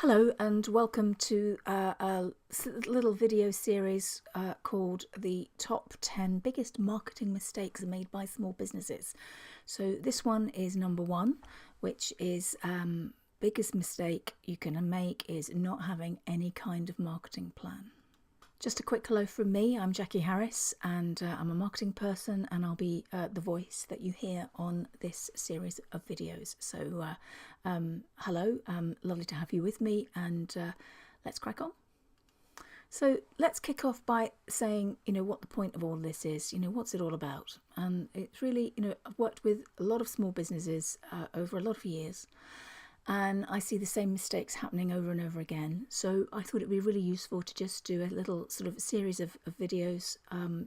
Hello and welcome to little video series called the Top 10 Biggest Marketing Mistakes Made by Small Businesses. So this one is number one, which is biggest mistake you can make is not having any kind of marketing plan. Just a quick hello from me. I'm Jackie Harris and I'm a marketing person, and I'll be the voice that you hear on this series of videos. So hello, lovely to have you with me, and let's crack on. So let's kick off by saying, what the point of all this is, what's it all about? And it's really, I've worked with a lot of small businesses over a lot of years, and I see the same mistakes happening over and over again. So I thought it'd be really useful to just do a little sort of series of videos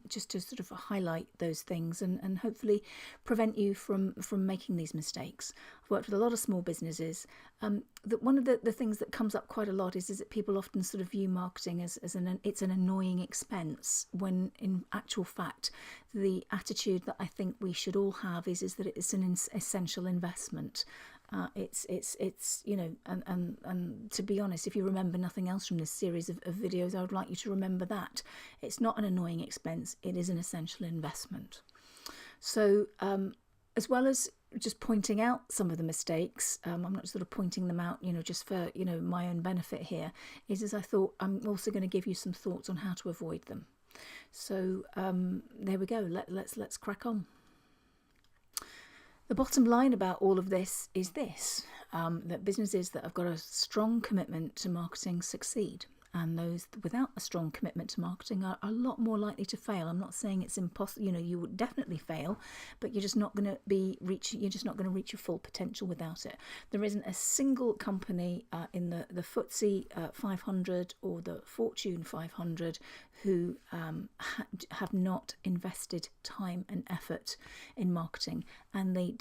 just to sort of highlight those things and hopefully prevent you from making these mistakes. I've worked with a lot of small businesses. That one of the things that comes up quite a lot is that people often sort of view marketing as it's an annoying expense, when in actual fact the attitude that I think we should all have is that it's an essential investment. It's and to be honest, if you remember nothing else from this series of videos, I would like you to remember that it's not an annoying expense, it is an essential investment. So as well as just pointing out some of the mistakes, I'm not sort of pointing them out just for my own benefit here, is I thought I'm also going to give you some thoughts on how to avoid them. So there we go. Let's crack on. The bottom line about all of this is that businesses that have got a strong commitment to marketing succeed, and those without a strong commitment to marketing are a lot more likely to fail. I'm not saying it's impossible, you would definitely fail, but you're just not going to reach your full potential without it. There isn't a single company in the FTSE 500 or the Fortune 500 who have not invested time and effort in marketing, and they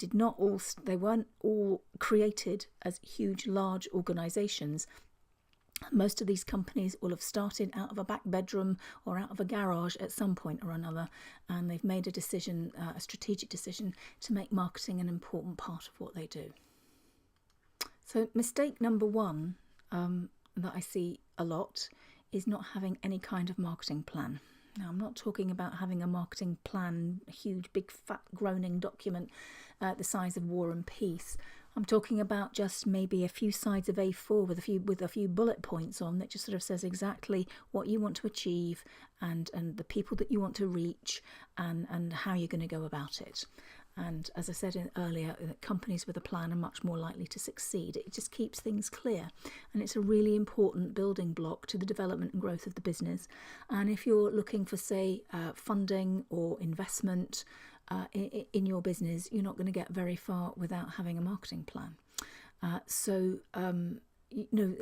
weren't all created as huge, large organizations. Most of these companies will have started out of a back bedroom or out of a garage at some point or another, and they've made a strategic decision to make marketing an important part of what they do. So mistake number one that I see a lot is not having any kind of marketing plan. Now, I'm not talking about having a marketing plan, a huge, big, fat, groaning document the size of War and Peace. I'm talking about just maybe a few sides of A4 with a few bullet points on that just sort of says exactly what you want to achieve and the people that you want to reach and how you're going to go about it. And as I said earlier, companies with a plan are much more likely to succeed. It just keeps things clear, and it's a really important building block to the development and growth of the business. And if you're looking for, say, funding or investment in your business, you're not going to get very far without having a marketing plan.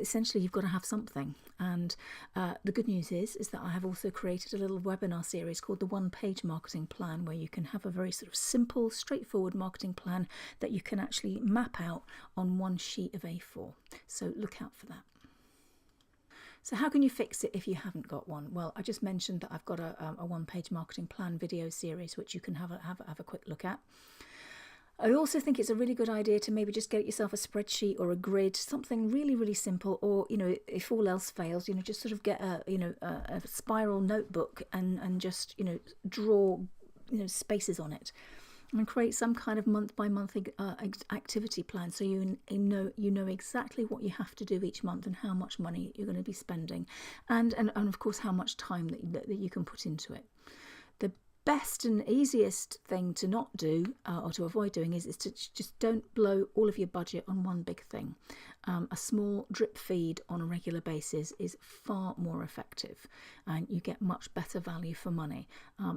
Essentially you've got to have something. And the good news is that I have also created a little webinar series called the One Page Marketing Plan, where you can have a very sort of simple, straightforward marketing plan that you can actually map out on one sheet of A4. So look out for that. So how can you fix it if you haven't got one? Well, I just mentioned that I've got a one-page marketing plan video series which you can have a quick look at. I also think it's a really good idea to maybe just get yourself a spreadsheet or a grid, something really, really simple, or, if all else fails, just sort of get a spiral notebook and just, draw, spaces on it, and create some kind of month-by-month activity plan, so you know exactly what you have to do each month and how much money you're going to be spending, and of course how much time that you can put into it. The best and easiest thing to not do or to avoid doing is to just don't blow all of your budget on one big thing. A small drip feed on a regular basis is far more effective, and you get much better value for money.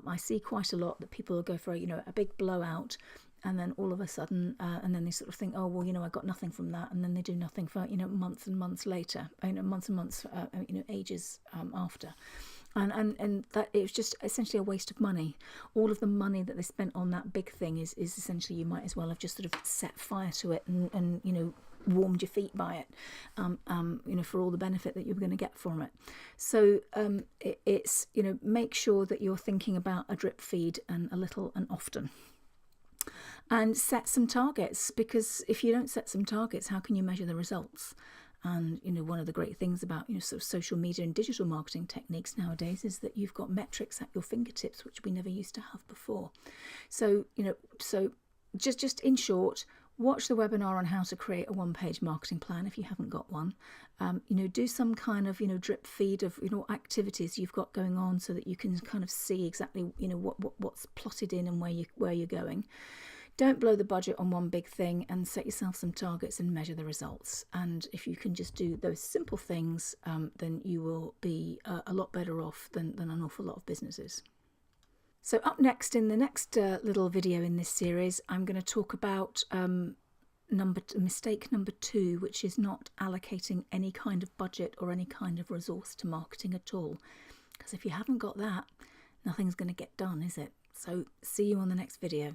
I see quite a lot that people go for a big blowout, and then all of a sudden and then they sort of think, oh well, I got nothing from that, and then they do nothing for months and months later, months and months ages after. And that it's just essentially a waste of money. All of the money that they spent on that big thing is essentially, you might as well have just sort of set fire to it and warmed your feet by it, for all the benefit that you're going to get from it. So it's make sure that you're thinking about a drip feed and a little and often. And set some targets, because if you don't set some targets, how can you measure the results? And one of the great things about sort of social media and digital marketing techniques nowadays is that you've got metrics at your fingertips, which we never used to have before. So just in short, watch the webinar on how to create a one-page marketing plan if you haven't got one. Do some kind of drip feed of activities you've got going on, so that you can kind of see exactly what's plotted in and where you're going. Don't blow the budget on one big thing, and set yourself some targets and measure the results. And if you can just do those simple things, then you will be a lot better off than an awful lot of businesses. So up next, in the next little video in this series, I'm going to talk about mistake number 2, which is not allocating any kind of budget or any kind of resource to marketing at all. Because if you haven't got that, nothing's going to get done, is it? So see you on the next video.